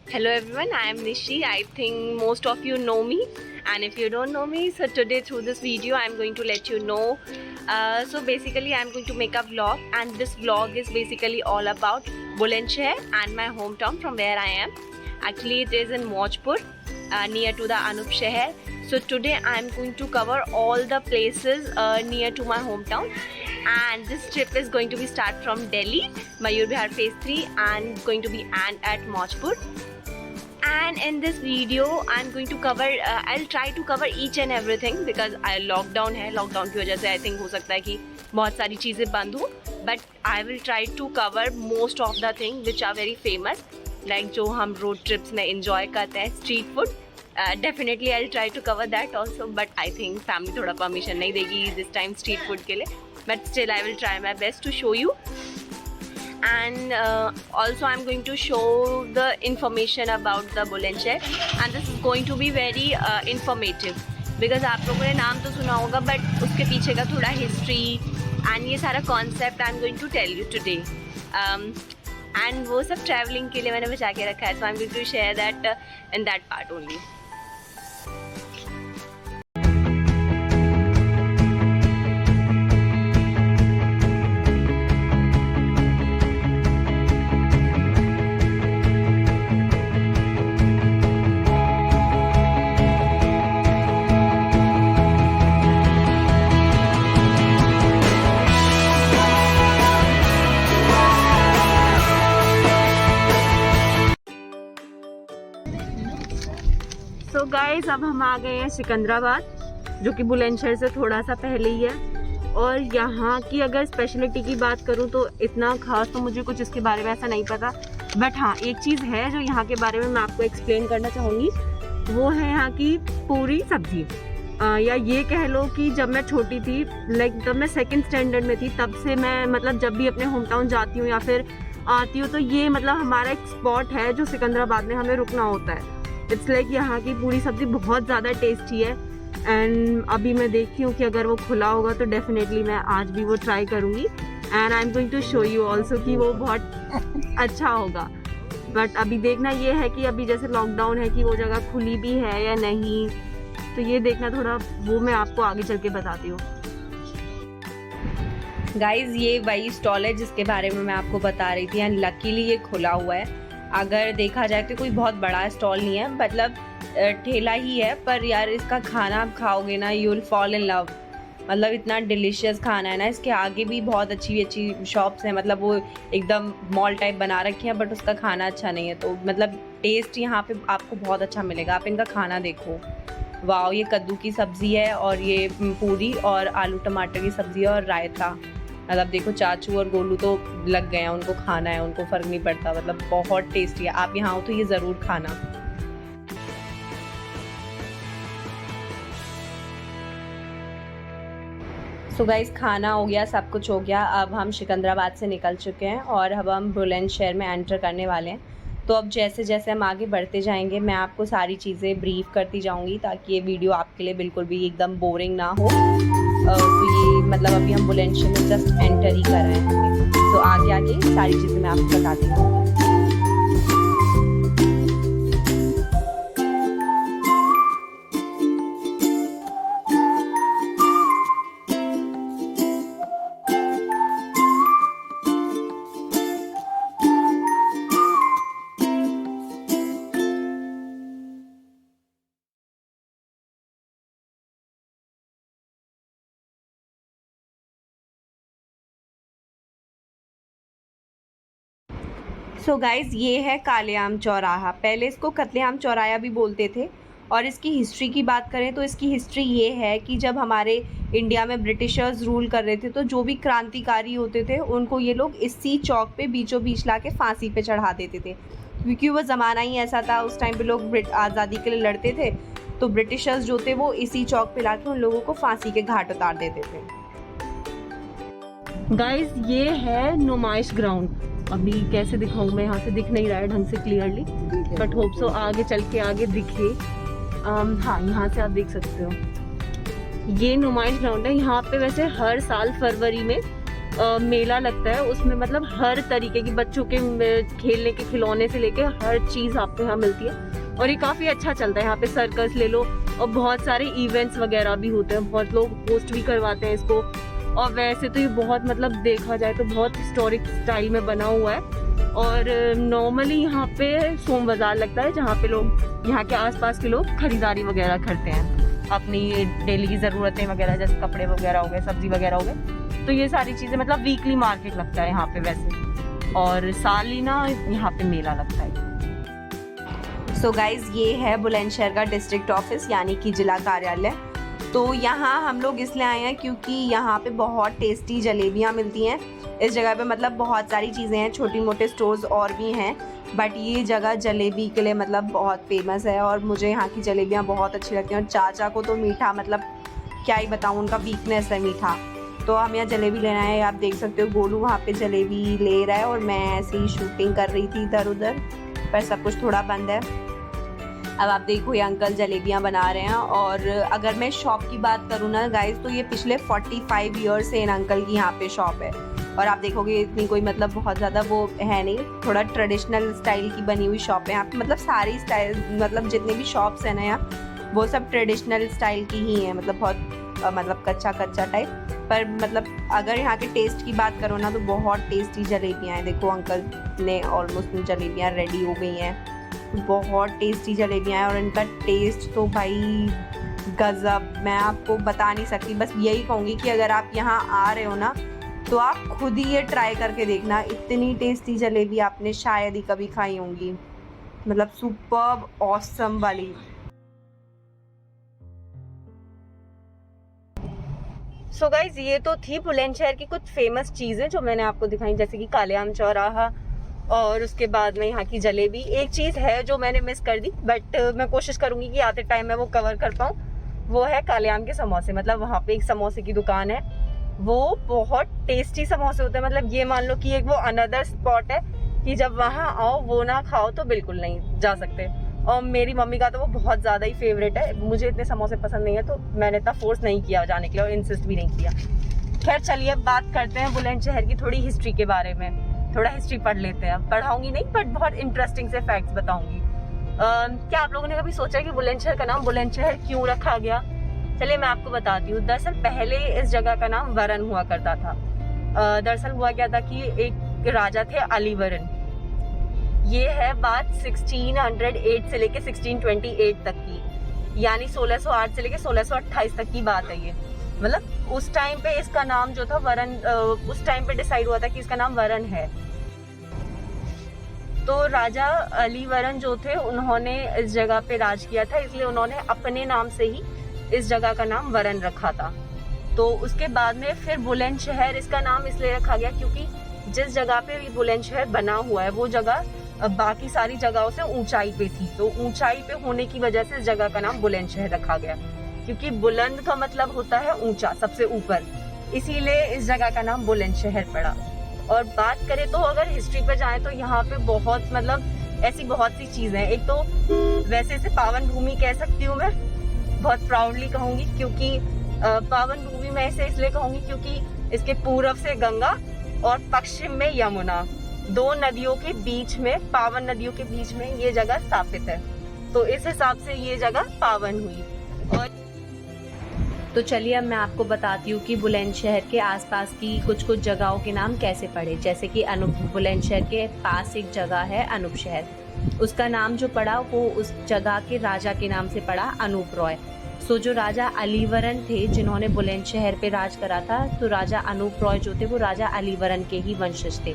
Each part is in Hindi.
Hello everyone, I am Nishi. I think most of you know me, and if you don't know me, so today through this video I am going to let you know. So basically I am going to make a vlog, and this vlog is basically all about Bulandshahr and my hometown from where I am. Actually it is in Mojpur, near to the Anup Shahar. So today I am going to cover all the places near to my hometown, and this trip is going to be start from Delhi, Mayur Vihar phase 3, and going to be end at Mojpur. And in this video I'm going to cover I'll try to cover each and everything because lockdown है, lockdown की वजह से I think हो सकता है कि बहुत सारी चीज़ें बंद हो, but I will try to cover most of the things which are very famous, like जो हम road trips में enjoy करते हैं, street food. Definitely I'll try to cover that also, but I think family थोड़ा permission नहीं देगी this time street food के लिए, but still I will try my best to show you. And also I'm going to show the information about the Bulandshahr, and this is going to be very informative because आप लोगों ने नाम तो सुना होगा but उसके पीछे का थोड़ा history and ये सारा concept I'm going to tell you today. And वो सब traveling के लिए मैंने बचा के रखा है, so I'm going to share that in that part only. तो गाइस अब हम आ गए हैं सिकंदराबाद, जो कि बुलंदशहर से थोड़ा सा पहले ही है। और यहाँ की अगर स्पेशलिटी की बात करूँ तो इतना खास तो मुझे कुछ इसके बारे में ऐसा नहीं पता, बट हाँ एक चीज़ है जो यहाँ के बारे में मैं आपको एक्सप्लेन करना चाहूँगी, वो है यहाँ की पूरी सब्जी। या ये कह लो कि जब मैं छोटी थी, लाइक जब मैं सेकेंड स्टैंडर्ड में थी, तब से मैं मतलब जब भी अपने होम टाउन जाती हूँ या फिर आती हूँ तो ये मतलब हमारा एक स्पॉट है जो सिकंदराबाद में हमें रुकना होता है। इट्स लाइक यहाँ की पूरी सब्ज़ी बहुत ज़्यादा टेस्टी है, एंड अभी मैं देखती हूँ कि अगर वो खुला होगा तो डेफिनेटली मैं आज भी वो ट्राई करूँगी, and I am going to show you also कि वो बहुत अच्छा होगा। बट अभी देखना ये है कि अभी जैसे लॉकडाउन है कि वो जगह खुली भी है या नहीं, तो ये देखना थोड़ा, वो मैं आपको आगे चल के बताती हूँ। गाइज ये वही स्टॉल है जिसके बारे में मैं आपको बता रही थी, एंड लकीली ये खुला हुआ है। अगर देखा जाए तो कोई बहुत बड़ा स्टॉल नहीं है, मतलब ठेला ही है, पर यार इसका खाना आप खाओगे ना, you will fall in love. मतलब इतना डिलीशियस खाना है ना। इसके आगे भी बहुत अच्छी अच्छी शॉप्स हैं, मतलब वो एकदम मॉल टाइप बना रखी हैं, बट उसका खाना अच्छा नहीं है। तो मतलब टेस्ट यहाँ पे आपको बहुत अच्छा मिलेगा। आप इनका खाना देखो, वाह, ये कद्दू की सब्ज़ी है और ये पूरी और आलू टमाटर की सब्ज़ी और रायता। मतलब देखो चाचू और गोलू तो लग गए हैं, उनको खाना है, उनको फ़र्क नहीं पड़ता। मतलब बहुत टेस्टी है, आप यहाँ हो तो ये ज़रूर खाना। सो गाइस खाना हो गया, सब कुछ हो गया। अब हम सिकंदराबाद से निकल चुके हैं और अब हम बुलंदशहर में एंटर करने वाले हैं। तो अब जैसे जैसे हम आगे बढ़ते जाएंगे मैं आपको सारी चीज़ें ब्रीफ करती जाऊंगी, ताकि ये वीडियो आपके लिए बिल्कुल भी एकदम बोरिंग ना हो। तो ये मतलब अभी हम बुलंदशहर में जस्ट एंटर ही कर रहे हैं, तो आगे आगे सारी चीज़ें मैं आपको बताती हूँ। सो गाइज़ ये है कालेआम चौराहा, पहले इसको कत्लेआम चौराहा भी बोलते थे। और इसकी हिस्ट्री की बात करें तो इसकी हिस्ट्री ये है कि जब हमारे इंडिया में ब्रिटिशर्स रूल कर रहे थे, तो जो भी क्रांतिकारी होते थे उनको ये लोग इसी चौक पे बीचों बीच ला के फांसी पे चढ़ा देते थे, क्योंकि वो ज़माना ही ऐसा था। उस टाइम पे लोग आज़ादी के लिए लड़ते थे, तो ब्रिटिशर्स जो थे वो इसी चौक पे ला के उन लोगों को फांसी के घाट उतार देते थे। गाइज ये है नुमाइश ग्राउंड। अभी कैसे दिखाऊं मैं, यहाँ से दिख नहीं रहा है ढंग से क्लियरली, बट होप सो आगे चल के आगे दिखे। हाँ यहाँ से आप देख सकते हो, ये नुमाइश ग्राउंड है। यहाँ पे वैसे हर साल फरवरी में मेला लगता है, उसमें मतलब हर तरीके की बच्चों के खेलने के खिलौने से लेके हर चीज़ आपको यहाँ मिलती है और ये काफ़ी अच्छा चलता है। यहाँ पे सर्कस ले लो और बहुत सारे इवेंट्स वगैरह भी होते हैं, बहुत लोग होस्ट भी करवाते हैं इसको। और वैसे तो ये बहुत मतलब देखा जाए तो बहुत हिस्टोरिक स्टाइल में बना हुआ है। और नॉर्मली यहाँ पे सोम बाज़ार लगता है जहाँ पे लोग यहाँ के आसपास के लोग खरीदारी वगैरह करते हैं अपनी डेली की ज़रूरतें वगैरह, जैसे कपड़े वगैरह हो गए, सब्जी वगैरह हो गए। तो ये सारी चीज़ें मतलब वीकली मार्केट लगता है यहाँ पे वैसे, और सालिना यहाँ पे मेला लगता है। सो गाइज, ये है बुलंदशहर का डिस्ट्रिक्ट ऑफिस यानी कि जिला कार्यालय। तो यहाँ हम लोग इसलिए आए हैं क्योंकि यहाँ पे बहुत टेस्टी जलेबियाँ मिलती हैं। इस जगह पे मतलब बहुत सारी चीज़ें हैं, छोटी मोटे स्टोर्स और भी हैं, बट ये जगह जलेबी के लिए मतलब बहुत फेमस है और मुझे यहाँ की जलेबियाँ बहुत अच्छी लगती हैं। और चाचा को तो मीठा मतलब क्या ही बताऊँ, उनका वीकनेस है मीठा। तो हम यहाँ जलेबी लेना है, आप देख सकते हो गोलू वहाँ पे जलेबी ले रहा है और मैं ऐसे ही शूटिंग कर रही थी इधर उधर, पर सब कुछ थोड़ा बंद है। अब आप देखो ये अंकल जलेबियाँ बना रहे हैं। और अगर मैं शॉप की बात करूँ ना गाइस, तो ये पिछले 45 ईयर्स से इन अंकल की यहाँ पे शॉप है। और आप देखोगे इतनी कोई मतलब बहुत ज़्यादा वो है नहीं, थोड़ा ट्रेडिशनल स्टाइल की बनी हुई शॉप है यहाँ पे। मतलब सारी स्टाइल मतलब जितने भी शॉप्स हैं ना यहाँ, वो सब ट्रेडिशनल स्टाइल की ही हैं, मतलब बहुत मतलब कच्चा टाइप। पर मतलब अगर यहाँ के टेस्ट की बात करो ना, तो बहुत टेस्टी जलेबियाँ हैं। देखो अंकल ने ऑलमोस्ट जलेबियाँ रेडी हो गई हैं, बहुत टेस्टी जलेबियाँ हैं और इनका टेस्ट तो भाई गजब, मैं आपको बता नहीं सकती। बस यही कहूँगी कि अगर आप यहाँ आ रहे हो ना, तो आप खुद ही ये ट्राई करके देखना, इतनी टेस्टी जलेबी आपने शायद ही कभी खाई होंगी, मतलब सुपर्ब ऑसम वाली। सो गाइज, ये तो थी बुलंदशहर की कुछ फेमस चीज़ें जो मैंने आपको दिखाई, जैसे कि कालेआम चौराहा और उसके बाद में यहाँ की जलेबी। एक चीज़ है जो मैंने मिस कर दी, बट मैं कोशिश करूँगी कि आते टाइम मैं वो कवर कर पाऊँ, वो है कालेआम के समोसे। मतलब वहाँ पे एक समोसे की दुकान है, वो बहुत टेस्टी समोसे होते हैं। मतलब ये मान लो कि एक वो अनदर स्पॉट है कि जब वहाँ आओ वो ना खाओ तो बिल्कुल नहीं जा सकते। और मेरी मम्मी का तो वो बहुत ज़्यादा ही फेवरेट है। मुझे इतने समोसे पसंद नहीं है, तो मैंने इतना फोर्स नहीं किया जाने के लिए और इंसिस्ट भी नहीं किया। खैर चलिए, अब बात करते हैं बुलंदशहर की थोड़ी हिस्ट्री के बारे में। थोड़ा हिस्ट्री पढ़ लेते हैं, पढ़ाऊंगी नहीं बट बहुत इंटरेस्टिंग से फैक्ट्स बताऊंगी। क्या आप लोगों ने कभी सोचा कि बुलंदशहर का नाम बुलंदशहर क्यों रखा गया? चलिए मैं आपको बताती हूँ। दरअसल पहले इस जगह का नाम वरन हुआ करता था। दरअसल हुआ क्या था कि एक राजा थे अलीवरन। ये है बात 1608 से लेके 1628 तक की, यानी 1608 से लेके 1628 तक की बात है ये। मतलब उस टाइम पे इसका नाम जो था वरन, उस टाइम पे डिसाइड हुआ था कि इसका नाम वरन है। तो राजा अलीवरन जो थे, उन्होंने इस जगह पे राज किया था, इसलिए उन्होंने अपने नाम से ही इस जगह का नाम वरन रखा था। तो उसके बाद में फिर बुलंदशहर इसका नाम इसलिए रखा गया क्योंकि जिस जगह पे बुलंदशहर बना हुआ है वो जगह बाकी सारी जगहों से ऊंचाई पे थी। तो ऊंचाई पे होने की वजह से इस जगह का नाम बुलंदशहर रखा गया, क्योंकि बुलंद का मतलब होता है ऊंचा, सबसे ऊपर, इसीलिए इस जगह का नाम बुलंदशहर पड़ा। और बात करें तो अगर हिस्ट्री पे जाएं तो यहाँ पे बहुत मतलब ऐसी बहुत सी चीजें हैं। एक तो वैसे इसे पावन भूमि कह सकती हूँ मैं, बहुत प्राउडली कहूंगी, क्योंकि पावन भूमि में इसे इसलिए कहूंगी क्योंकि इसके पूर्व से गंगा और पश्चिम में यमुना, दो नदियों के बीच में, पावन नदियों के बीच में ये जगह स्थापित है। तो इस हिसाब से ये जगह पावन हुई। और तो चलिए अब मैं आपको बताती हूँ कि बुलंदशहर के आसपास की कुछ जगहों के नाम कैसे पड़े। जैसे कि बुलंदशहर के पास एक जगह है अनूप शहर, उसका नाम जो पड़ा वो उस जगह के राजा के नाम से पड़ा, अनूप रॉय। सो जो राजा अलीवरन थे जिन्होंने बुलंदशहर पे राज करा था, तो राजा अनूप रॉय जो थे वो राजा अलीवरन के ही वंशज थे।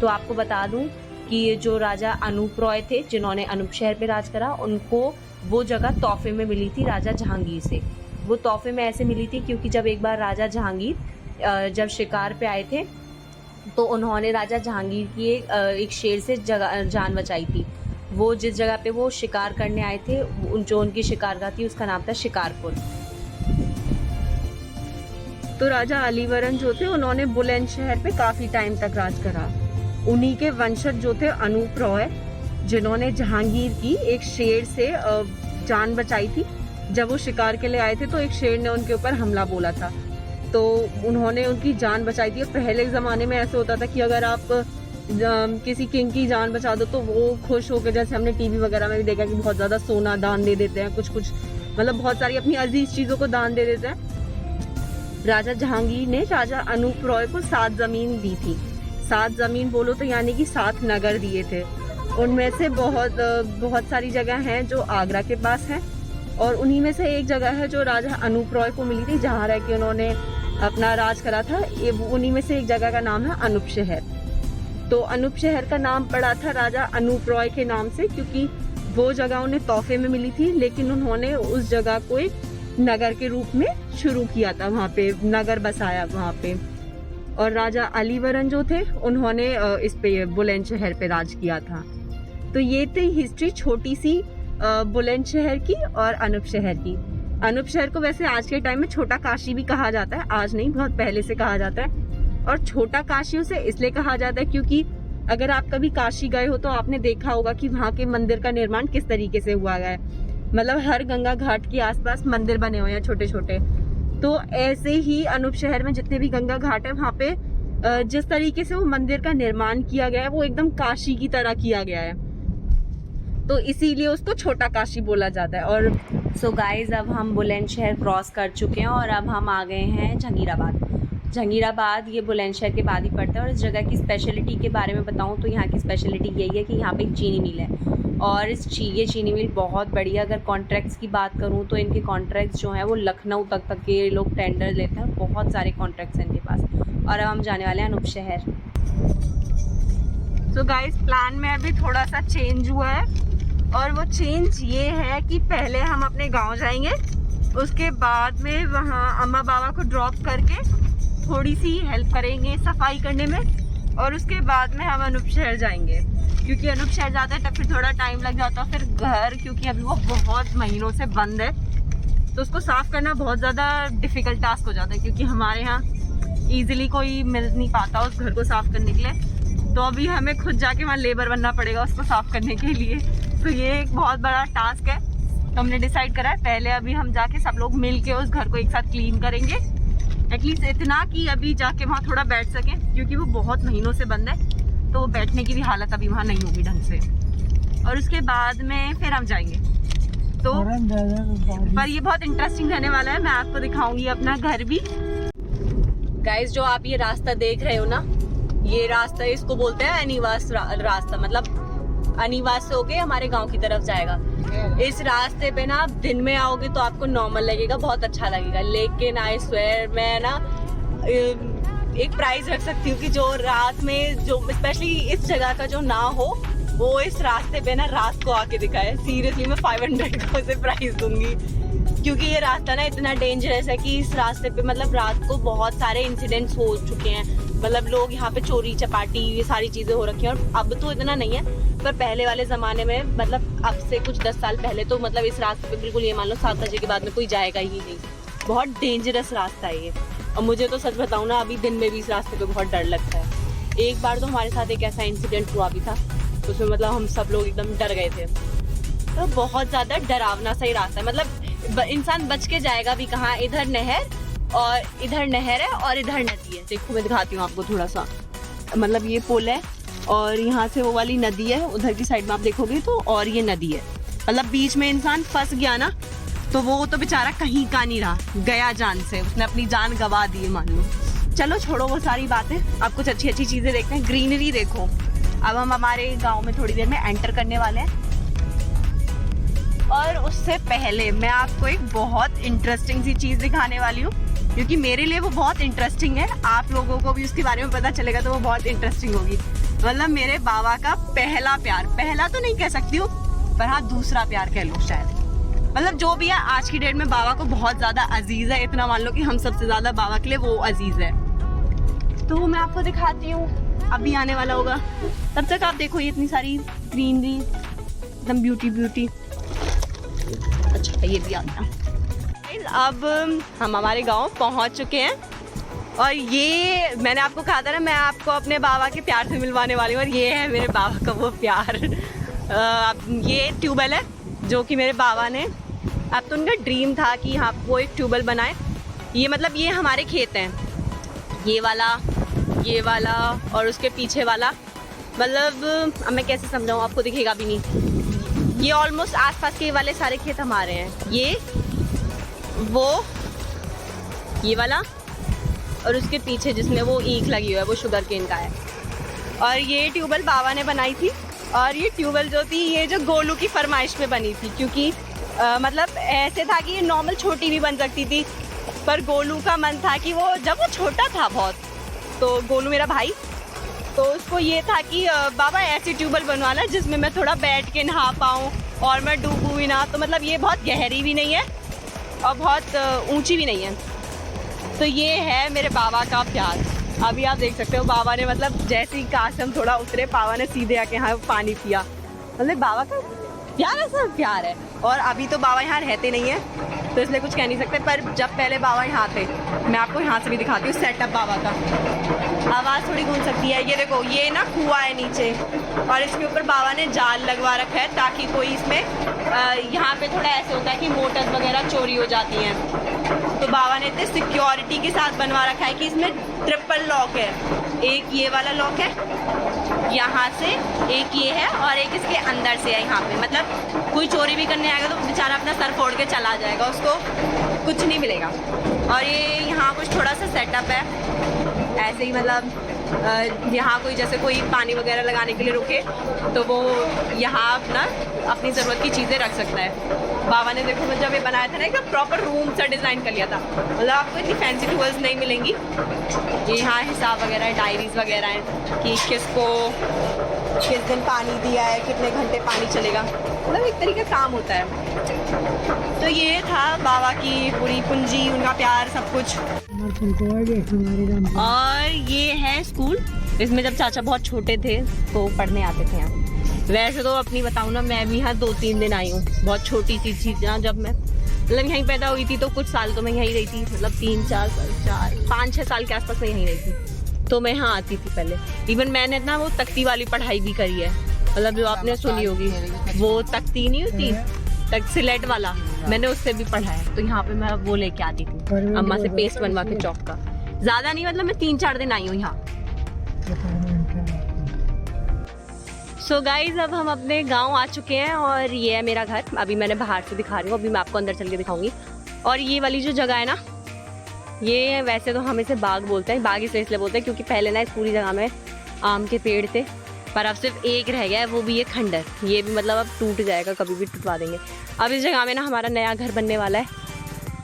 तो आपको बता दूं कि ये जो राजा अनूप रॉय थे जिन्होंने अनूप शहर पे राज करा, उनको वो जगह तोहफे में मिली थी राजा जहांगीर से। वो तोहफे में ऐसे मिली थी क्योंकि जब एक बार राजा जहांगीर जब शिकार पे आए थे, तो उन्होंने राजा जहांगीर की एक शेर से जान बचाई थी। वो जिस जगह पे वो शिकार करने आए थे, जो उनकी शिकारगाह थी, उसका नाम था शिकारपुर। तो राजा अलीवरन जो थे उन्होंने बुलंदशहर पे काफी टाइम तक राज करा। उन्हीं के वंशज जो थे अनूप रॉय, जिन्होंने जहांगीर की एक शेर से जान बचाई थी। जब वो शिकार के लिए आए थे तो एक शेर ने उनके ऊपर हमला बोला था। तो उन्होंने उनकी जान बचाई थी। और पहले ज़माने में ऐसा होता था कि अगर आप किसी किंग की जान बचा दो तो वो खुश होकर, जैसे हमने टीवी वगैरह में भी देखा कि बहुत ज़्यादा सोना दान दे देते हैं, कुछ कुछ मतलब बहुत सारी अपनी अजीज चीज़ों को दान दे देते हैं। राजा जहांगीर ने राजा अनूप रॉय को 7 ज़मीन दी थी। 7 ज़मीन बोलो तो यानी कि 7 नगर दिए थे। उनमें से बहुत सारी जगह हैं जो आगरा के पास हैं, और उन्हीं में से एक जगह है जो राजा अनूप रॉय को मिली थी, जहाँ रह के उन्होंने अपना राज करा था। ये उन्हीं में से एक जगह का नाम है अनूप शहर। तो अनूप शहर का नाम पड़ा था राजा अनूप रॉय के नाम से, क्योंकि वो जगह उन्हें तोहफे में मिली थी, लेकिन उन्होंने उस जगह को एक नगर के रूप में शुरू किया था, वहाँ पे नगर बसाया वहाँ पे। और राजा अलीवरन जो थे उन्होंने इस पे बुलंदशहर पे राज किया था। तो ये थी हिस्ट्री छोटी सी बुलंदशहर की और अनूप शहर की। अनूप शहर को वैसे आज के टाइम में छोटा काशी भी कहा जाता है, आज नहीं बहुत पहले से कहा जाता है। और छोटा काशी उसे इसलिए कहा जाता है क्योंकि अगर आप कभी काशी गए हो तो आपने देखा होगा कि वहाँ के मंदिर का निर्माण किस तरीके से हुआ है। मतलब हर गंगा घाट के आसपास मंदिर बने हुए हैं छोटे छोटे। तो ऐसे ही अनूप शहर में जितने भी गंगा घाट है वहाँ पे जिस तरीके से वो मंदिर का निर्माण किया गया है वो एकदम काशी की तरह किया गया है, तो इसीलिए उसको छोटा काशी बोला जाता है। और सो गाइज अब हम बुलंदशहर क्रॉस कर चुके हैं और अब हम आ गए हैं जहांगीराबाद। जहांगीराबाद ये बुलंदशहर के बाद ही पड़ता है। और इस जगह की स्पेशलिटी के बारे में बताऊं तो यहाँ की स्पेशलिटी यही है कि यहाँ पे एक चीनी मिल है, और ये चीनी मिल बहुत बड़ी है। अगर कॉन्ट्रैक्ट्स की बात करूँ तो इनके कॉन्ट्रैक्ट्स जो हैं वो लखनऊ तक के लोग टेंडर लेते हैं, बहुत सारे कॉन्ट्रैक्ट्स हैं इनके पास। और अब हम जाने वाले हैं अनूप शहर। तो गाइस प्लान में अभी थोड़ा सा चेंज हुआ है, और वो चेंज ये है कि पहले हम अपने गांव जाएंगे, उसके बाद में वहाँ अम्मा बाबा को ड्रॉप करके थोड़ी सी हेल्प करेंगे सफाई करने में, और उसके बाद में हम अनूप शहर जाएंगे। क्योंकि अनूप शहर जाते हैं तब फिर थोड़ा टाइम लग जाता है। फिर घर क्योंकि अभी वो बहुत महीनों से बंद है तो उसको साफ़ करना बहुत ज़्यादा डिफ़िकल्ट टास्क हो जाता है, क्योंकि हमारे यहाँ ईजिली कोई मिल नहीं पाता उस घर को साफ़ करने के लिए। तो अभी हमें खुद जाके वहाँ लेबर बनना पड़ेगा उसको साफ़ करने के लिए। तो ये एक बहुत बड़ा टास्क है। तो हमने डिसाइड करा है पहले अभी हम जाके सब लोग मिल के उस घर को एक साथ क्लीन करेंगे, एटलीस्ट इतना कि अभी जाके वहाँ थोड़ा बैठ सकें, क्योंकि वो बहुत महीनों से बंद है तो वो बैठने की भी हालत अभी वहाँ नहीं होगी ढंग से। और उसके बाद में फिर हम जाएंगे। तो पर ये बहुत इंटरेस्टिंग रहने वाला है, मैं आपको दिखाऊंगी अपना घर भी। गाइस जो आप ये रास्ता देख रहे हो ना, ये रास्ता इसको बोलते हैं अनिवास रास्ता, मतलब अनिवास से होके हमारे गांव की तरफ जाएगा। इस रास्ते पे ना आप दिन में आओगे तो आपको नॉर्मल लगेगा, बहुत अच्छा लगेगा, लेकिन आई स्वेयर मैं ना एक प्राइस रख सकती हूँ कि जो रात में जो स्पेशली इस जगह का जो ना हो वो इस रास्ते पे ना रात को आके दिखाए। सीरियसली मैं 500 का उसे प्राइस दूंगी, क्योंकि ये रास्ता ना इतना डेंजरस है कि इस रास्ते पे मतलब रात को बहुत सारे इंसिडेंट्स हो चुके हैं। मतलब लोग यहाँ पे चोरी चपाटी ये सारी चीज़ें हो रखी हैं। और अब तो इतना नहीं है, पर पहले वाले ज़माने में मतलब अब से कुछ 10 साल पहले तो मतलब इस रास्ते पे बिल्कुल ये मान लो 7 बजे के बाद में कोई जाएगा ही नहीं। बहुत डेंजरस रास्ता है ये। और मुझे तो सच बताऊँ ना, अभी दिन में भी इस रास्ते पे बहुत डर लगता है। एक बार तो हमारे साथ एक ऐसा इंसिडेंट हुआ भी था, तो उसमें मतलब हम सब लोग एकदम डर गए थे। तो बहुत ज़्यादा डरावना सा ही रास्ता है, मतलब इंसान बच के जाएगा भी कहाँ। इधर नहर और इधर नहर है और इधर नदी है। देखो मैं दिखाती हूँ आपको थोड़ा सा, मतलब ये पुल है और यहाँ से वो वाली नदी है, उधर की साइड में आप देखोगे तो, और ये नदी है। मतलब बीच में इंसान फंस गया ना तो वो तो बेचारा कहीं का नहीं रहा, गया जान से, उसने अपनी जान गंवा दी है मान लो। चलो छोड़ो वो सारी बातें, आप कुछ अच्छी अच्छी चीज़ें देखते हैं। ग्रीनरी देखो। अब हम हमारे गांव में थोड़ी देर में एंटर करने वाले हैं, और उससे पहले मैं आपको एक बहुत इंटरेस्टिंग सी चीज़ दिखाने वाली हूँ, क्योंकि मेरे लिए वो बहुत इंटरेस्टिंग है। आप लोगों को भी उसके बारे में पता चलेगा तो वो बहुत इंटरेस्टिंग होगी। मतलब मेरे बाबा का पहला प्यार, पहला तो नहीं कह सकती हूँ पर हाँ दूसरा प्यार कह लो शायद। मतलब जो भी है आज की डेट में बाबा को बहुत ज़्यादा अजीज़ है, इतना मान लो कि हम सबसे ज़्यादा बाबा के लिए वो अजीज़ है। तो मैं आपको दिखाती हूँ, अभी आने वाला होगा, तब तक आप देखो ये इतनी सारी ग्रीनरी, एकदम ब्यूटी ब्यूटी। अच्छा ये भी आ गया। अब हम हमारे गांव पहुंच चुके हैं, और ये मैंने आपको कहा था ना मैं आपको अपने बाबा के प्यार से मिलवाने वाली हूँ, और ये है मेरे बाबा का वो प्यार। ये ट्यूबवेल है जो कि मेरे बाबा ने, अब तो उनका ड्रीम था कि यहाँ वो एक ट्यूबवेल बनाए, ये मतलब ये हमारे खेत हैं, ये वाला और उसके पीछे वाला, मतलब अब मैं कैसे समझाऊँ, आपको दिखेगा भी नहीं। ये ऑलमोस्ट आसपास के वाले सारे खेत हमारे हैं, ये वाला और उसके पीछे जिसमें वो ईख लगी हुई है वो शुगर केन का है। और ये ट्यूबवेल बाबा ने बनाई थी, और ये ट्यूबवेल जो थी ये जो गोलू की फरमाइश पे बनी थी, क्योंकि मतलब ऐसे था कि ये नॉर्मल छोटी भी बन सकती थी, पर गोलू का मन था कि वो जब वो छोटा था बहुत, तो गोलू मेरा भाई, तो उसको ये था कि बाबा ऐसी ट्यूबवेल बनवाना जिसमें मैं थोड़ा बैठ के नहा पाऊँ और मैं डूबूँ भी ना। तो मतलब ये बहुत गहरी भी नहीं है और बहुत ऊंची भी नहीं है। तो ये है मेरे बाबा का प्यार। अभी आप देख सकते हो बाबा ने मतलब जैसे ही कार से हम थोड़ा उतरे, बाबा ने सीधे आके यहाँ पानी पिया। मतलब बाबा का प्यार ऐसा प्यार है। और अभी तो बाबा यहाँ रहते नहीं है तो इसलिए कुछ कह नहीं सकते, पर जब पहले बाबा यहाँ थे, मैं आपको यहाँ से भी दिखाती हूँ सेटअप बाबा का। आवाज़ थोड़ी गूंज सकती है। ये देखो, ये ना कुआं है नीचे और इसके ऊपर बाबा ने जाल लगवा रखा है ताकि कोई इसमें यहाँ पे थोड़ा ऐसे होता है कि मोटर्स वगैरह चोरी हो जाती हैं, तो बाबा ने इतने सिक्योरिटी के साथ बनवा रखा है कि इसमें ट्रिपल लॉक है। एक ये वाला लॉक है यहाँ से, एक ये है और एक इसके अंदर से है यहाँ पे। मतलब कोई चोरी भी करने आएगा तो बेचारा अपना सर फोड़ के चला जाएगा, उसको कुछ नहीं मिलेगा। और ये यहाँ कुछ थोड़ा सा सेटअप है ऐसे ही, मतलब यहाँ कोई जैसे कोई पानी वगैरह लगाने के लिए रुके तो वो यहाँ अपना अपनी ज़रूरत की चीज़ें रख सकता है। बाबा ने देखो जब ये बनाया था ना, एकदम प्रॉपर रूम सा डिज़ाइन कर लिया था। मतलब आपको इतनी फैंसी टूल्स नहीं मिलेंगी। ये यहाँ हिसाब वगैरह है, डायरीज वगैरह हैं कि किसको किस दिन पानी दिया है, कितने घंटे पानी चलेगा, मतलब एक तरीके का काम होता है। तो ये था बाबा की पूरी पूंजी, उनका प्यार, सब कुछ। और ये है स्कूल, इसमें जब चाचा बहुत छोटे थे तो पढ़ने आते थे यहाँ। वैसे तो अपनी बताऊँ ना, मैं भी यहाँ 2-3 दिन आई हूँ, बहुत छोटी सी चीज़ ना, जब मैं मतलब यहीं पैदा हुई थी तो कुछ साल तो मैं यहीं रही थी, मतलब 5-6 साल के आसपास मैं यहीं रही थी। तो मैं यहाँ आती थी पहले। इवन मैंने ना वो तख्ती वाली पढ़ाई भी करी है, मतलब जो आपने सुनी होगी वो तख्ती नहीं होती, सिलेट वाला, मैंने उससे भी पढ़ा है। तो यहाँ पे मैं वो लेके आती थी अम्मा से पेस्ट बनवा के चौक का। ज़्यादा नहीं, मतलब मैं 3-4 दिन आई हूँ यहाँ। सो गाइज अब हम अपने गांव आ चुके हैं और ये है मेरा घर। अभी मैंने बाहर से दिखा रही हूँ, अभी मैं आपको अंदर चल के दिखाऊंगी। और ये वाली जो जगह है ना, ये वैसे तो हम इसे बाग बोलते हैं, बाग इसलिए बोलते हैं क्योंकि पहले ना इस पूरी जगह में आम के पेड़ थे, पर अब सिर्फ एक रह गया है, वो भी ये खंडर। ये भी मतलब अब टूट जाएगा, कभी भी टूटवा देंगे। अब इस जगह में ना हमारा नया घर बनने वाला है,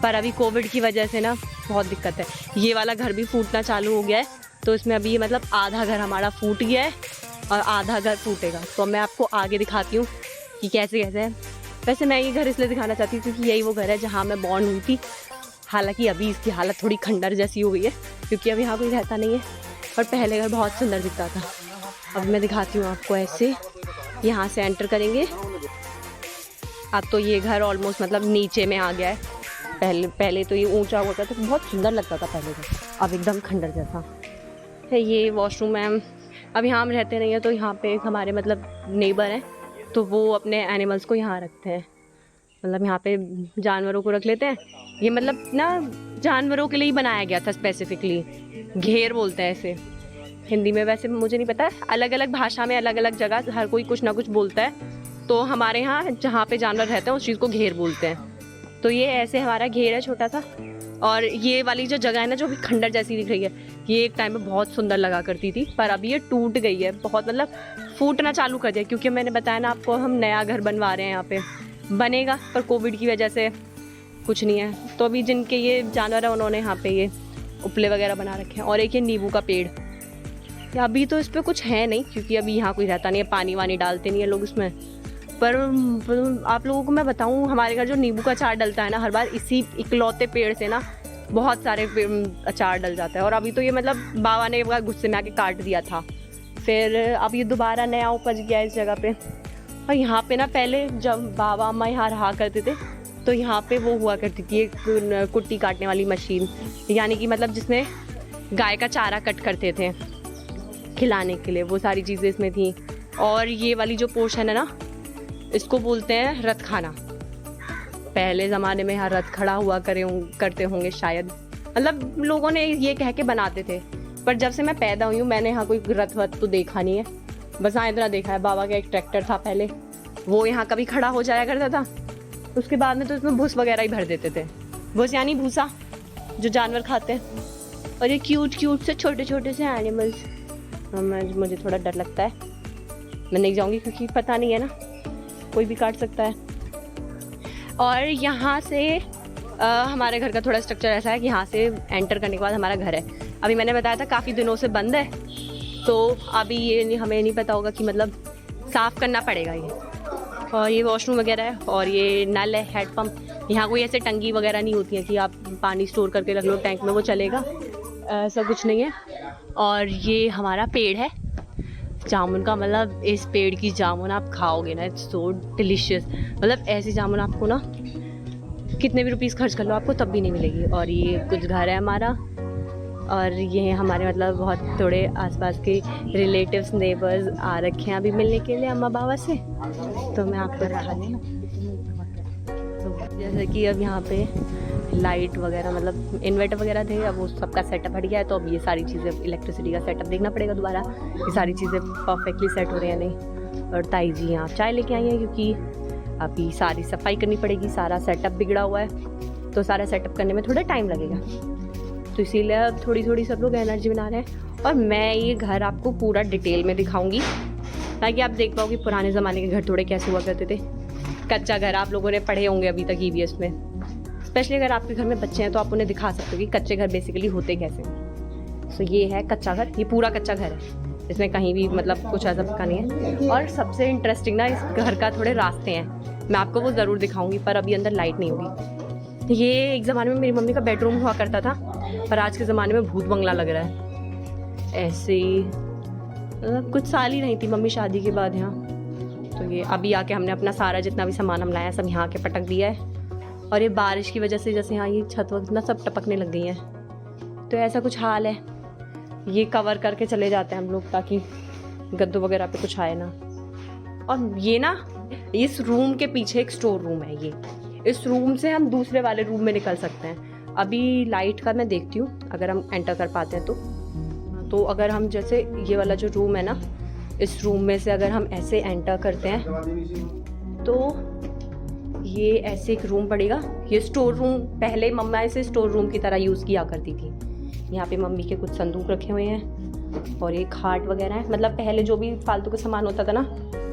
पर अभी कोविड की वजह से ना बहुत दिक्कत है। ये वाला घर भी फूटना चालू हो गया है, तो इसमें अभी मतलब आधा घर हमारा फूट गया है और आधा घर फूटेगा। तो मैं आपको आगे दिखाती हूँ कि कैसे कैसे है। वैसे मैं ये घर इसलिए दिखाना चाहती हूँ क्योंकि यही वो घर है जहाँ मैं बॉर्न हुई थी। हालांकि अभी इसकी हालत थोड़ी खंडर जैसी हो गई है क्योंकि अब यहाँ कोई रहता नहीं है, और पहले घर बहुत सुंदर दिखता था। अब मैं दिखाती हूँ आपको, ऐसे यहाँ से एंटर करेंगे। अब तो ये घर ऑलमोस्ट मतलब नीचे में आ गया है। पहले तो ये ऊंचा होता था, तो बहुत सुंदर लगता था पहले घर, अब एकदम खंडर जैसा है। ये वॉशरूम है। अब यहाँ हम रहते नहीं हैं, तो यहाँ पे हमारे मतलब नेबर हैं, तो वो अपने एनिमल्स को यहाँ रखते हैं, मतलब यहाँ पे जानवरों को रख लेते हैं। ये मतलब ना जानवरों के लिए ही बनाया गया था स्पेसिफिकली, घेर बोलते हैं इसे हिंदी में। वैसे मुझे नहीं पता, अलग अलग भाषा में अलग अलग जगह हर कोई कुछ ना कुछ बोलता है। तो हमारे यहाँ जहाँ पे जानवर रहते हैं उस चीज़ को घेर बोलते हैं। तो ये ऐसे हमारा घेर है छोटा सा। और ये वाली जो जगह है ना, जो भी खंडर जैसी दिख रही है, ये एक टाइम में बहुत सुंदर लगा करती थी, पर अभी ये टूट गई है, बहुत मतलब फूटना चालू कर दिया। क्योंकि मैंने बताया ना आपको, हम नया घर बनवा रहे हैं, यहाँ पे बनेगा, पर कोविड की वजह से कुछ नहीं है। तो अभी जिनके ये जानवर है उन्होंने यहाँ पे ये उपले वगैरह बना रखे हैं। और एक ये नींबू का पेड़, अभी तो इस पर कुछ है नहीं क्योंकि अभी यहाँ कोई रहता नहीं है, पानी वानी डालते नहीं है लोग इसमें। पर आप लोगों को मैं बताऊँ, हमारे घर जो नींबू का अचार डलता है ना, हर बार इसी इकलौते पेड़ से ना बहुत सारे अचार डल जाता है। और अभी तो ये मतलब बाबा ने गुस्से में आके काट दिया था, फिर अब ये दोबारा नया उपज गया इस जगह पे। और यहाँ पे ना पहले जब बाबा अम्मा यहाँ रहा करते थे, तो यहाँ पे वो हुआ करती थी एक कुट्टी काटने वाली मशीन, यानी कि मतलब जिसमें गाय का चारा कट करते थे खिलाने के लिए, वो सारी चीज़ें इसमें थी। और ये वाली जो पोर्शन है ना, इसको बोलते हैं रथ खाना। पहले ज़माने में यहाँ रथ खड़ा हुआ करते होंगे शायद, मतलब लोगों ने ये कह के बनाते थे, पर जब से मैं पैदा हुई हूँ मैंने यहाँ कोई रथ वथ तो देखा नहीं है। बस हाँ इतना देखा है, बाबा का एक ट्रैक्टर था पहले, वो यहाँ कभी खड़ा हो जाया करता था, उसके बाद में तो उसमें भूस वगैरह ही भर देते थे। भूस यानी भूसा जो जानवर खाते हैं। और ये क्यूट क्यूट से छोटे छोटे से एनिमल्स, मुझे थोड़ा डर लगता है, मैं नहीं जाऊँगी क्योंकि पता नहीं है ना, कोई भी काट सकता है। और यहाँ से हमारे घर का थोड़ा स्ट्रक्चर ऐसा है कि यहाँ से एंटर करने के बाद हमारा घर है। अभी मैंने बताया था काफ़ी दिनों से बंद है, तो अभी ये हमें नहीं पता होगा कि मतलब साफ़ करना पड़ेगा ये। और ये वॉशरूम वगैरह है और ये नल है, हैंडपम्प। यहाँ कोई ऐसे टंकी वगैरह नहीं होती है कि आप पानी स्टोर करके रख लो टैंक में वो चलेगा, ऐसा कुछ नहीं है। और ये हमारा पेड़ है जामुन का, मतलब इस पेड़ की जामुन आप खाओगे ना, इट्स सो डिलीशियस। मतलब ऐसी जामुन आपको ना कितने भी रुपीस खर्च कर लो आपको तब भी नहीं मिलेगी। और ये कुछ घर है हमारा, और ये हमारे मतलब बहुत थोड़े आसपास के रिलेटिव्स नेबर्स आ रखे हैं अभी मिलने के लिए अम्मा बाबा से, तो मैं आपको दिखाती हूँ। तो जैसे कि अब यहाँ पे लाइट वगैरह मतलब इन्वर्टर वगैरह थे, अब वो सबका सेटअप हट गया है, तो अब ये सारी चीज़ें इलेक्ट्रिसिटी का सेटअप देखना पड़ेगा दोबारा, ये सारी चीज़ें परफेक्टली सेट हो रही हैं नहीं। और ताई जी यहाँ चाय लेके आई हैं क्योंकि अभी सारी सफाई करनी पड़ेगी, सारा सेटअप बिगड़ा हुआ है, तो सारा सेटअप करने में थोड़ा टाइम लगेगा, तो इसीलिए अब थोड़ी थोड़ी सब लोग एनर्जी बना रहे हैं। और मैं ये घर आपको पूरा डिटेल में दिखाऊंगी ताकि आप देख पाओ कि पुराने ज़माने के घर थोड़े कैसे हुआ करते थे। कच्चा घर आप लोगों ने पढ़े होंगे अभी तक ईवीएस में, स्पेशली अगर आपके घर में बच्चे हैं तो आप उन्हें दिखा सकते हो कि कच्चे घर बेसिकली होते कैसे हैं। सो ये है कच्चा घर, ये पूरा कच्चा घर है, इसमें कहीं भी मतलब कुछ ऐसा पका नहीं है। और सबसे इंटरेस्टिंग ना इस घर का थोड़े रास्ते हैं, मैं आपको वो ज़रूर दिखाऊंगी, पर अभी अंदर लाइट नहीं होगी। ये एक ज़माने में मेरी मम्मी का बेडरूम हुआ करता था, पर आज के ज़माने में भूत बंगला लग रहा है ऐसे ही। कुछ साल ही नहीं थी मम्मी शादी के बाद यहाँ, तो ये अभी आके हमने अपना सारा जितना भी सामान हम लाया सब यहाँ के पटक दिया है। और ये बारिश की वजह से जैसे यहाँ ये छत वत ना सब टपकने लग गई है, तो ऐसा कुछ हाल है। ये कवर करके चले जाते हैं हम लोग ताकि गद्दों वगैरह पे कुछ आए ना। और ये ना इस रूम के पीछे एक स्टोर रूम है, ये इस रूम से हम दूसरे वाले रूम में निकल सकते हैं। अभी लाइट का मैं देखती हूँ अगर हम एंटर कर पाते हैं तो अगर हम जैसे ये वाला जो रूम है ना, इस रूम में से अगर हम ऐसे एंटर करते हैं तो ये ऐसे एक रूम पड़ेगा। ये स्टोर रूम पहले मम्मा इसे स्टोर रूम की तरह यूज़ किया करती थी। यहाँ पे मम्मी के कुछ संदूक रखे हुए हैं और ये खाट वगैरह है, मतलब पहले जो भी फालतू का सामान होता था ना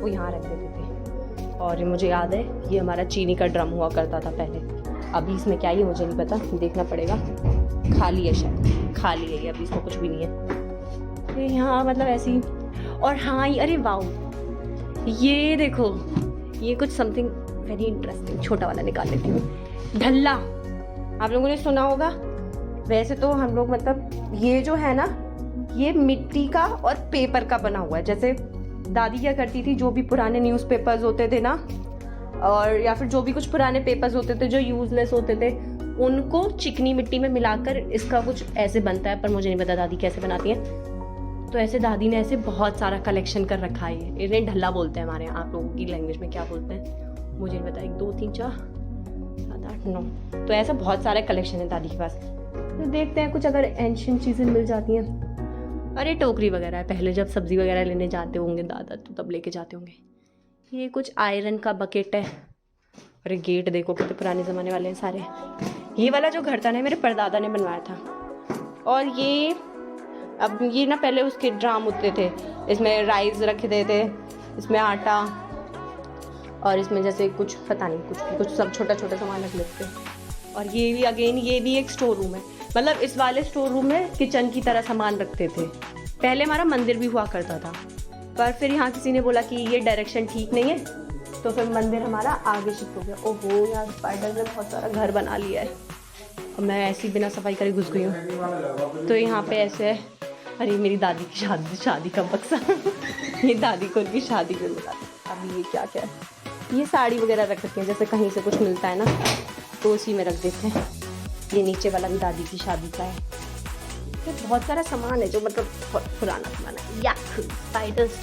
वो यहाँ रख देते थे। और मुझे याद है ये हमारा चीनी का ड्रम हुआ करता था पहले, अभी इसमें क्या है मुझे नहीं पता, देखना पड़ेगा। खाली है शायद, खाली है ये, अभी इसमें कुछ भी नहीं है। यहाँ मतलब ऐसी। और हाँ अरे वाओ, ये देखो ये कुछ समथिंग वेरी इंटरेस्टिंग, छोटा वाला निकाल लेती हूँ। ढल्ला आप लोगों ने सुना होगा, वैसे तो हम लोग मतलब ये जो है ना ये मिट्टी का और पेपर का बना हुआ है। जैसे दादी क्या करती थी, जो भी पुराने न्यूज़पेपर्स होते थे ना, और या फिर जो भी कुछ पुराने पेपर्स होते थे जो यूजलेस होते थे, उनको चिकनी मिट्टी में मिलाकर इसका कुछ ऐसे बनता है, पर मुझे नहीं पता दादी कैसे बनाती है। तो ऐसे दादी ने ऐसे बहुत सारा कलेक्शन कर रखा है। इन्हें ढल्ला बोलते हैं हमारे यहाँ, आप लोगों की लैंग्वेज में क्या बोलते हैं मुझे नहीं पता। 1 2 3 4 7 8 9, तो ऐसा बहुत सारा कलेक्शन है दादी के पास। तो देखते हैं कुछ अगर एंशिएंट चीज़ें मिल जाती हैं। अरे टोकरी वगैरह है, पहले जब सब्ज़ी वगैरह लेने जाते होंगे दादा तो तब लेके जाते होंगे। ये कुछ आयरन का बकेट है। अरे गेट देखो कितने पुराने ज़माने वाले हैं सारे। ये वाला जो घर था ना मेरे परदादा ने बनवाया था। और ये अब ये ना पहले उसके ड्राम होते थे, इसमें राइस रखे देते, इसमें आटा, और इसमें जैसे कुछ पता नहीं कुछ सब छोटा छोटा सामान रख लेते। और ये भी अगेन ये भी एक स्टोर रूम है, मतलब इस वाले स्टोर रूम में किचन की तरह सामान रखते थे। पहले हमारा मंदिर भी हुआ करता था, पर फिर यहाँ किसी ने बोला कि ये डायरेक्शन ठीक नहीं है, तो फिर मंदिर हमारा आगे शिफ्ट हो गया। ओहो यार स्पाइडर ने बहुत सारा घर बना लिया है, और मैं ऐसी बिना सफाई करे घुस गई हूँ। तो यहाँ पे ऐसे है। अरे मेरी दादी की शादी का बक्सा ये दादी को उनकी शादी में मिला। अभी ये क्या क्या है, ये साड़ी वगैरह रख रखी है, जैसे कहीं से कुछ मिलता है ना तो उसी में रख देते हैं। ये नीचे वाला भी दादी की शादी का है। ये बहुत सारा सामान है जो मतलब बहुत पुराना सामान है। याक स्पाइडर्स।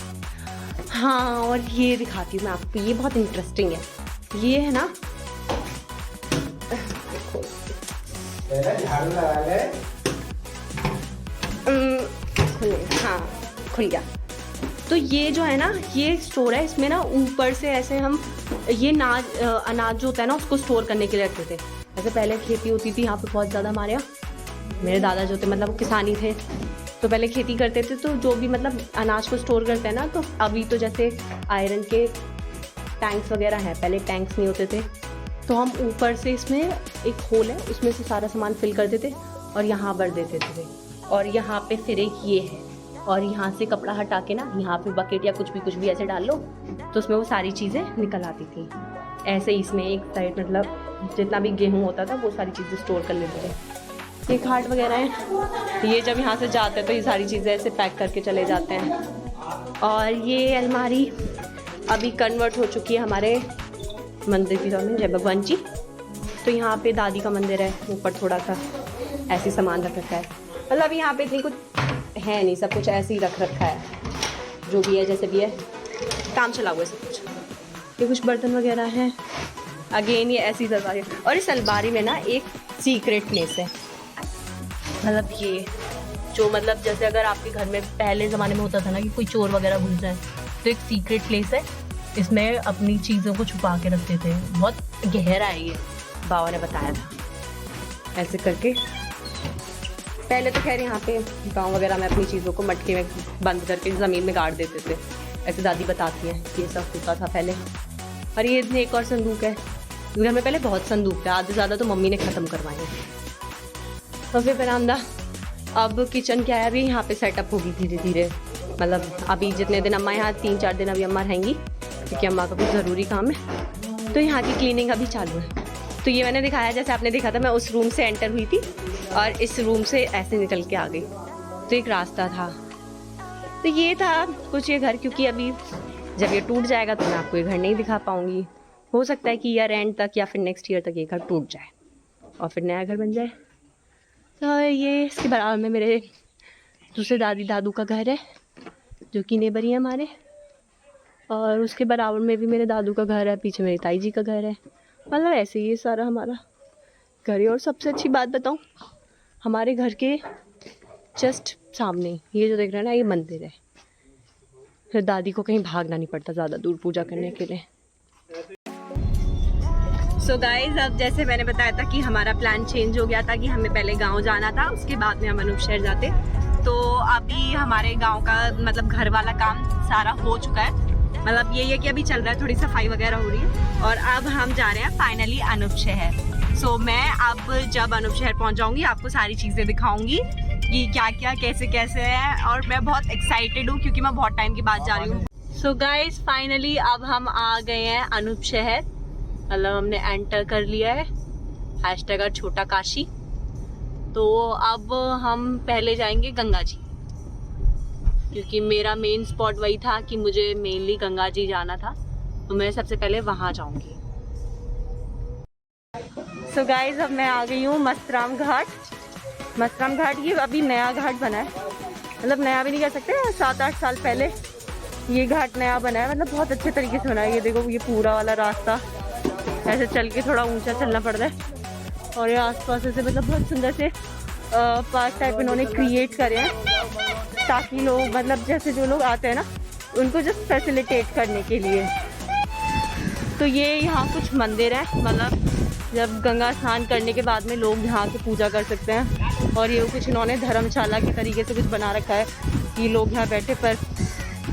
हाँ और ये दिखाती हूँ मैं आपको, ये बहुत इंटरेस्टिंग है। ये है ना, झाड़ू लगा ले। हाँ खुल गया। तो ये जो है ना, ये स्टोर है, इसमें ना ऊपर से ऐसे हम ये अनाज जो होता है ना उसको स्टोर करने के लिए रखते थे। ऐसे पहले खेती होती थी यहाँ पे बहुत ज़्यादा हमारे यहाँ। मेरे दादा जो थे मतलब किसानी थे, तो पहले खेती करते थे, तो जो भी मतलब अनाज को स्टोर करते हैं ना, तो अभी तो जैसे आयरन के टैंक्स वगैरह हैं, पहले टैंक्स नहीं होते थे, तो हम ऊपर से इसमें एक होल है उसमें से सारा सामान फिल कर देते और यहाँ भर देते थे। और यहाँ पे फिर एक ये है, और यहाँ से कपड़ा हटा के ना यहाँ पे बकेट या कुछ भी ऐसे डाल लो तो उसमें वो सारी चीज़ें निकल आती थी। ऐसे ही इसमें एक साइड मतलब जितना भी गेहूँ होता था वो सारी चीज़ें स्टोर कर लेते थे। ये खाट वगैरह है, ये जब यहाँ से जाते हैं तो ये सारी चीज़ें ऐसे पैक करके चले जाते हैं। और ये अलमारी अभी कन्वर्ट हो चुकी है हमारे मंदिर की में, जय भगवान जी। तो यहाँ पे दादी का मंदिर है, ऊपर थोड़ा सा ऐसे सामान रख रखा है, मतलब यहाँ पे इतनी कुछ है नहीं, सब कुछ ऐसे ही रख रखा है, जो भी है जैसे भी है काम चला हुआ है सब कुछ। ये कुछ बर्तन वगैरह हैं, अगेन ये ऐसी अलमारी। और इस अलमारी में ना एक सीक्रेट प्लेस है, मतलब ये जो मतलब जैसे अगर आपके घर में पहले ज़माने में होता था ना कि कोई चोर वगैरह घुस जाए, तो एक सीक्रेट प्लेस है, इसमें अपनी चीज़ों को छुपा के रखते थे। बहुत गहरा है ये, बाबा ने बताया था ऐसे करके। पहले तो खैर यहाँ पे गांव वगैरह में अपनी चीज़ों को मटके में बंद करके ज़मीन में गाड़ देते थे, ऐसे दादी बताती हैं ये सब होता था पहले। और ये एक और संदूक है, घर में पहले बहुत संदूक थे, आधे ज़्यादा तो मम्मी ने ख़त्म करवाए हैं। तो फिर बरामदा, अब किचन क्या है अभी यहाँ पे सेटअप होगी धीरे धीरे, मतलब अभी जितने दिन अम्मा यहाँ 3-4 दिन अभी अम्मा रहेंगी क्योंकि अम्मा का भी ज़रूरी काम है, तो यहाँ की क्लीनिंग अभी चालू है। तो ये मैंने दिखाया, जैसे आपने देखा था मैं उस रूम से एंटर हुई थी और इस रूम से ऐसे निकल के आ गई, तो एक रास्ता था। तो ये था कुछ ये घर, क्योंकि अभी जब ये टूट जाएगा तो मैं आपको ये घर नहीं दिखा पाऊँगी। हो सकता है कि ईयर एंड तक या फिर नेक्स्ट ईयर तक ये घर टूट जाए और फिर नया घर बन जाए। तो ये इसके बराबर में मेरे दूसरे दादी दादू का घर है जो कि नेबर ही है हमारे, और उसके बराबर में भी मेरे दादू का घर है, पीछे मेरी ताई जी का घर है, मतलब ऐसे ही ये सारा हमारा घर है। और सबसे अच्छी बात बताऊँ, हमारे घर के जस्ट सामने ये जो देख रहे हैं ना, ये मंदिर है, फिर दादी को कहीं भागना नहीं पड़ता ज़्यादा दूर पूजा करने के लिए। सो गाइज, अब जैसे मैंने बताया था कि हमारा प्लान चेंज हो गया था कि हमें पहले गांव जाना था, उसके बाद में हम अनूप शहर जाते। तो अभी हमारे गांव का मतलब घर वाला काम सारा हो चुका है, मतलब ये है कि अभी चल रहा है, थोड़ी सफाई वगैरह हो रही है, और अब हम जा रहे हैं फाइनली अनूप शहर। सो मैं अब जब अनूप शहर पहुंच जाऊंगी आपको सारी चीज़ें दिखाऊंगी कि क्या क्या कैसे कैसे है, और मैं बहुत एक्साइटेड हूँ क्योंकि मैं बहुत टाइम के बाद जा रही हूँ। सो गाइज, फाइनली अब हम आ गए हैं अनूप शहर, मतलब हमने एंटर कर लिया है, हैशटैग छोटा काशी। तो अब हम पहले जाएंगे गंगा जी, क्योंकि मेरा मेन स्पॉट वही था कि मुझे मेनली गंगा जी जाना था, तो मैं सबसे पहले वहाँ जाऊंगी। सो गाइज, अब मैं आ गई हूँ मस्तराम घाट। मस्तराम घाट ये अभी नया घाट बना है, मतलब नया भी नहीं कह सकते, 7-8 साल पहले ये घाट नया बना है, मतलब बहुत अच्छे तरीके से बना है। ये देखो, ये पूरा वाला रास्ता ऐसे चल के थोड़ा ऊंचा चलना पड़ रहा है, और ये आसपास ऐसे मतलब बहुत सुंदर से पार्क टाइप इन्होंने क्रिएट करे हैं, ताकि लोग मतलब जैसे जो लोग आते हैं ना उनको जस्ट फैसिलिटेट करने के लिए। तो ये यहाँ कुछ मंदिर है, मतलब जब गंगा स्नान करने के बाद में लोग यहाँ से पूजा कर सकते हैं। और ये कुछ इन्होंने धर्मशाला के तरीके से कुछ बना रखा है कि लोग यहाँ बैठे, पर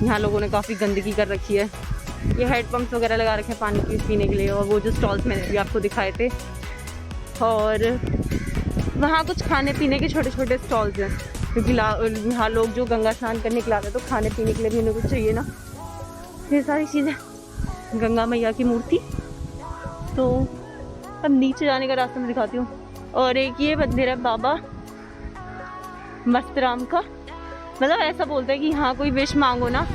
यहाँ लोगों ने काफ़ी गंदगी कर रखी है। ये हेड पंप्स वगैरह लगा रखे हैं पानी पीने के लिए, और वो जो स्टॉल्स मैंने भी आपको दिखाए थे, और वहाँ कुछ खाने पीने के छोटे छोटे स्टॉल्स हैं, क्योंकि यहाँ लोग जो गंगा स्नान करने के लिए आते हैं तो खाने पीने के लिए भी उन्हें कुछ चाहिए ना, ये सारी चीज़ें। गंगा मैया की मूर्ति। तो अब नीचे जाने का रास्ता मैं दिखाती हूँ। और एक ये मंदिर है बाबा मस्तराम का, मतलब ऐसा बोलते हैं कि यहाँ कोई विश मांगो ना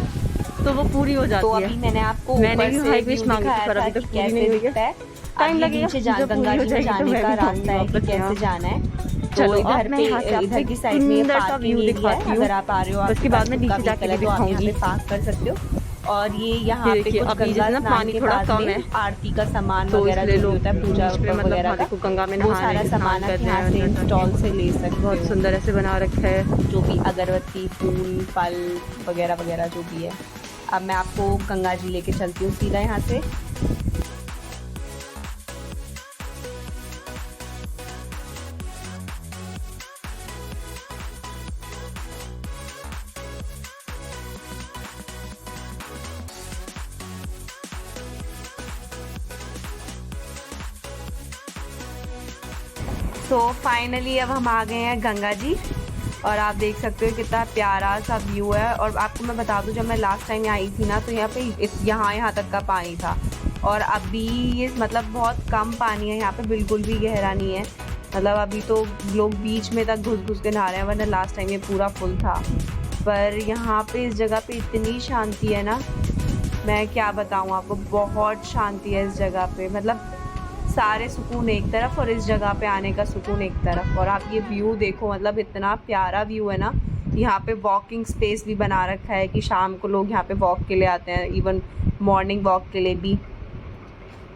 तो वो पूरी हो जाती है। तो अभी मैंने भी भाई विश मांगी थी, पर अभी तक पूरी नहीं हुई है। टाइम लगेगा, गंगा जी में जाने का रास्ता है कि कैसे जाना है। तो इधर पे इधर की साइड में व्यू दिखाती हूँ, अगर आप आ रहे हो उसके बाद में नीचे जाके दिखाऊंगी, पार्क कर सकते हो। और ये यहाँ पे कुछ अभी गंगा ना स्नान पानी के थोड़ा बाद कम में है, आरती का सामान तो वगैरह इसलिए जो भी लोग होता है पूजा बीच में मतलब वगैरह वहाँ देखो गंगा में का, वो नहा सारा रहे हैं, सामान स्नान आप कर यहाँ रहे से हैं। स्टॉल से ले सकते बहुत हो। सुंदर ऐसे बना रखा है। जो भी अगरबत्ती, फूल, फल वगैरह वगैरह जो भी है। अब मैं आपको गंगा जी लेके चलती हूँ सीधा यहाँ से। तो फाइनली अब हम आ गए हैं गंगा जी, और आप देख सकते हो कितना प्यारा सा व्यू है। और आपको मैं बता दूं, जब मैं लास्ट टाइम यहाँ आई थी ना, तो यहाँ पे यहाँ तक का पानी था, और अभी ये मतलब बहुत कम पानी है यहाँ पे, बिल्कुल भी गहरा नहीं है। मतलब अभी तो लोग बीच में तक घुस के नहा रहे हैं, वरना लास्ट टाइम ये पूरा फुल था। पर यहाँ पे इस जगह पे इतनी शांति है ना, मैं क्या बताऊँ आपको, बहुत शांति है इस जगह पे। मतलब सारे सुकून एक तरफ और इस जगह पे आने का सुकून एक तरफ। और आप ये व्यू देखो, मतलब इतना प्यारा व्यू है ना। यहाँ पे वॉकिंग स्पेस भी बना रखा है कि शाम को लोग यहाँ पे वॉक के लिए आते हैं, इवन मॉर्निंग वॉक के लिए भी।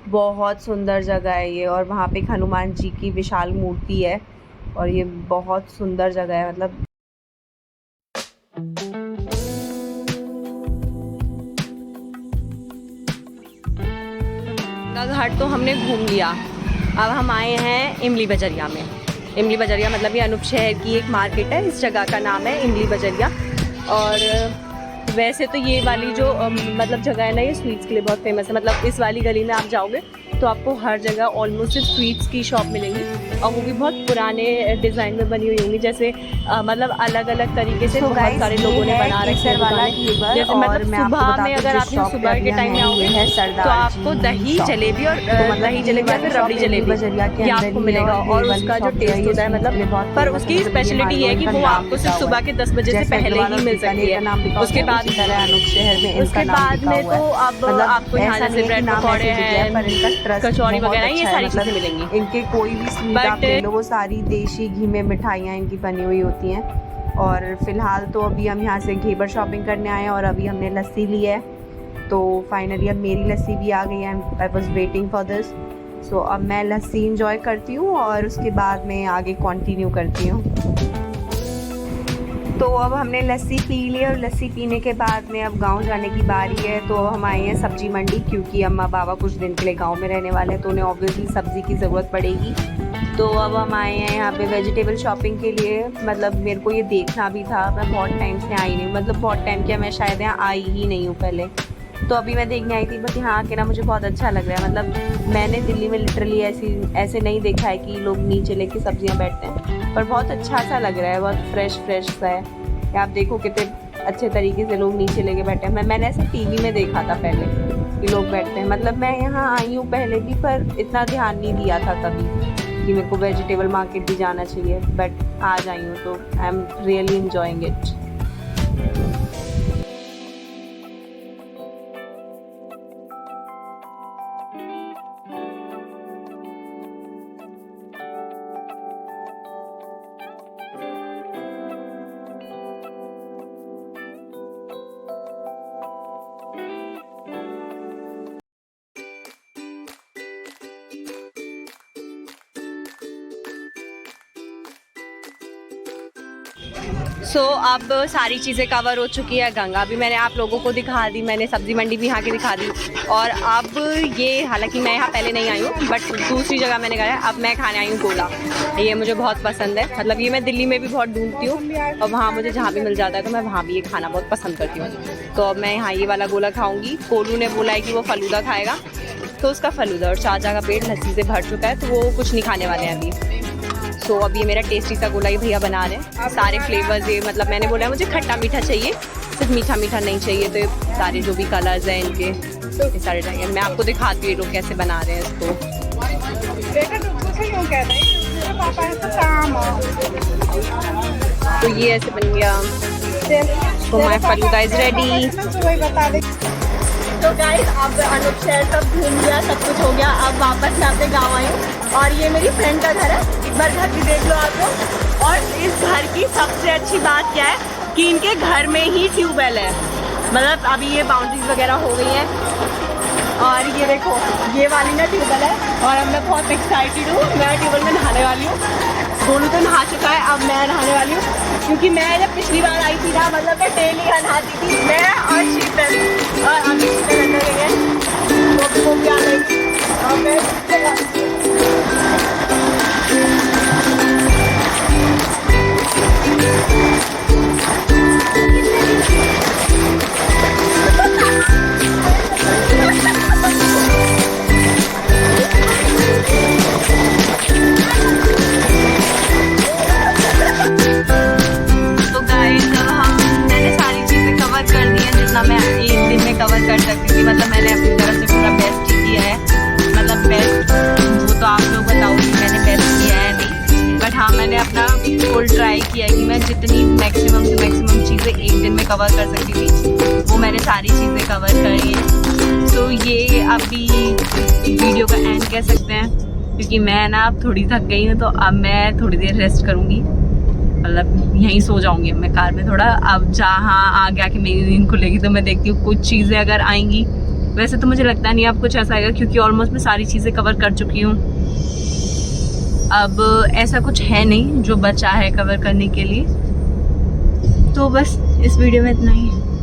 बहुत सुंदर जगह है ये, और वहाँ पे एक हनुमान जी की विशाल मूर्ति है, और ये बहुत सुंदर जगह है। मतलब घाट तो हमने घूम लिया। अब हम आए हैं इमली बजरिया में। इमली बजरिया मतलब ये अनूप शहर की एक मार्केट है, इस जगह का नाम है इमली बजरिया। और वैसे तो ये वाली जो मतलब जगह है ना, ये स्वीट्स के लिए बहुत फेमस है। मतलब इस वाली गली में आप जाओगे तो आपको हर जगह ऑलमोस्ट सिर्फ स्वीट्स की शॉप मिलेंगी, और वो भी बहुत पुराने डिज़ाइन में बनी हुई होंगी। जैसे मतलब अलग अलग तरीके से बहुत सारे लोगों ने बना रखे हैं। जैसे मतलब सुबह में अगर आप सुबह के टाइम में आओगे तो आपको दही जलेबी और दही जलेबी या फिर रबड़ी जलेबी ये आपको मिलेगा, और उसका जो टेस्ट होता है मतलब, पर उसकी स्पेशलिटी ये है कि वो आपको सिर्फ सुबह के 10 बजे से पहले ही मिल सकती है। उसके बाद में तो अब आपको यहाँ जैसे ब्रेड पकौड़े हैं, कचौड़ी वगैरह, ये सारी चीज़ें मिलेंगी। इनके कोई भी स्वीट आप ले लो, वो सारी देशी घी में मिठाइयाँ इनकी बनी हुई होती हैं। और फिलहाल तो अभी हम यहाँ से घेवर शॉपिंग करने आए हैं, और अभी हमने लस्सी ली है। तो फाइनली अब मेरी लस्सी भी आ गई है। I was waiting for this. So अब मैं लस्सी इंजॉय करती हूँ, और उसके बाद मैं आगे कंटिन्यू करती हूँ। तो अब हमने लस्सी पी ली, और लस्सी पीने के बाद में अब गांव जाने की बारी है। तो हम आए हैं सब्जी मंडी, क्योंकि अम्मा बाबा कुछ दिन के लिए गांव में रहने वाले हैं, तो उन्हें ऑब्वियसली सब्ज़ी की ज़रूरत पड़ेगी। तो अब हम आए हैं यहाँ पे वेजिटेबल शॉपिंग के लिए। मतलब मेरे को ये देखना भी था, मैं बहुत टाइम से आई नहीं, मतलब बहुत टाइम किया, मैं शायद यहाँ आई ही नहीं हूँ पहले। तो अभी मैं देखने आई थी, बट यहाँ आके ना मुझे बहुत अच्छा लग रहा है। मतलब मैंने दिल्ली में लिटरली ऐसे नहीं देखा है कि लोग नीचे लेके सब्जियाँ बैठते हैं, पर बहुत अच्छा सा लग रहा है, बहुत फ्रेश सा है। आप देखो कितने अच्छे तरीके से लोग नीचे लेके बैठे हैं। मैंने ऐसे टीवी में देखा था पहले कि लोग बैठते हैं। मतलब मैं यहाँ आई हूँ पहले भी, पर इतना ध्यान नहीं दिया था कभी कि मेरे को वेजिटेबल मार्केट भी जाना चाहिए, बट आज आई हूँ तो I am really enjoying it. So अब सारी चीज़ें कवर हो चुकी है। गंगा भी मैंने आप लोगों को दिखा दी, मैंने सब्ज़ी मंडी भी यहाँ की दिखा दी। और अब ये, हालांकि मैं यहाँ पहले नहीं आई हूँ, बट दूसरी जगह मैंने गया है। अब मैं खाने आई हूँ गोला। ये मुझे बहुत पसंद है। मतलब ये मैं दिल्ली में भी बहुत ढूंढती हूँ, और वहाँ मुझे जहाँ भी मिल जाता है तो मैं वहाँ भी ये खाना बहुत पसंद करती हूँ। तो अब मैं यहाँ ये वाला गोला खाऊँगी। कोलू ने बोला है कि वो फलूदा खाएगा, तो उसका फलूदा, और चाचा का पेट लस्सी से भर चुका है, तो वो कुछ नहीं खाने वाले हैं अभी। सो अब ये मेरा टेस्टी सा गोला ही भैया बना रहे हैं। सारे फ्लेवर्स ये, मतलब मैंने बोला है मुझे खट्टा मीठा चाहिए, सिर्फ मीठा मीठा नहीं चाहिए। तो ये सारे जो भी कलर्स हैं इनके, ये सारे रहेंगे। मैं आपको दिखाती हूँ ये लोग कैसे बना रहे हैं इसको। तो ये ऐसे बन गया। तो माय फलूदा इज रेडी। तो गाइस अब अनूप शहर सब घूम लिया, सब कुछ हो गया। अब वापस मैं अपने गाँव आई हूँ, और ये मेरी फ्रेंड का घर है। एक बार घर भी देख लो आप लोग। और इस घर की सबसे अच्छी बात क्या है कि इनके घर में ही ट्यूबवेल है। मतलब अभी ये बाउंड्रीज वगैरह हो गई हैं और ये देखो ये वाली ना ट्यूबवेल है और अब मैं बहुत एक्साइटेड हूँ। मैं ट्यूबवेल में नहाने वाली हूँ। दोनों तो नहा चुका है, अब मैं नहाने वाली हूँ क्योंकि मैं जब पिछली बार आई थी ना मतलब मैं डेली नहाती थी मैं और शीतल, और अभी शीतल अंदर गई है वो भी आ गई और मैं मैं एक दिन में कवर कर सकती थी। मतलब मैंने अपनी तरफ से पूरा बेस्ट किया है, मतलब बेस्ट वो तो आप लोग बताओगे मैंने बेस्ट किया है नहीं, बट हाँ मैंने अपना फुल ट्राई किया है कि मैं जितनी मैक्सिमम से मैक्सिमम चीज़ें एक दिन में कवर कर सकती थी वो मैंने सारी चीज़ें कवर करी हैं। तो ये अभी वीडियो का एंड कह सकते हैं क्योंकि मैं ना अब थोड़ी थक गई हूँ, तो अब मैं थोड़ी देर रेस्ट करूँगी, मतलब यहीं सो जाऊंगी मैं कार में थोड़ा। अब जहाँ आगे आके मेरी नींद खुलेगी तो मैं देखती हूँ कुछ चीज़ें अगर आएंगी, वैसे तो मुझे लगता नहीं अब कुछ ऐसा आएगा क्योंकि ऑलमोस्ट मैं सारी चीज़ें कवर कर चुकी हूँ। अब ऐसा कुछ है नहीं जो बचा है कवर करने के लिए, तो बस इस वीडियो में इतना ही है।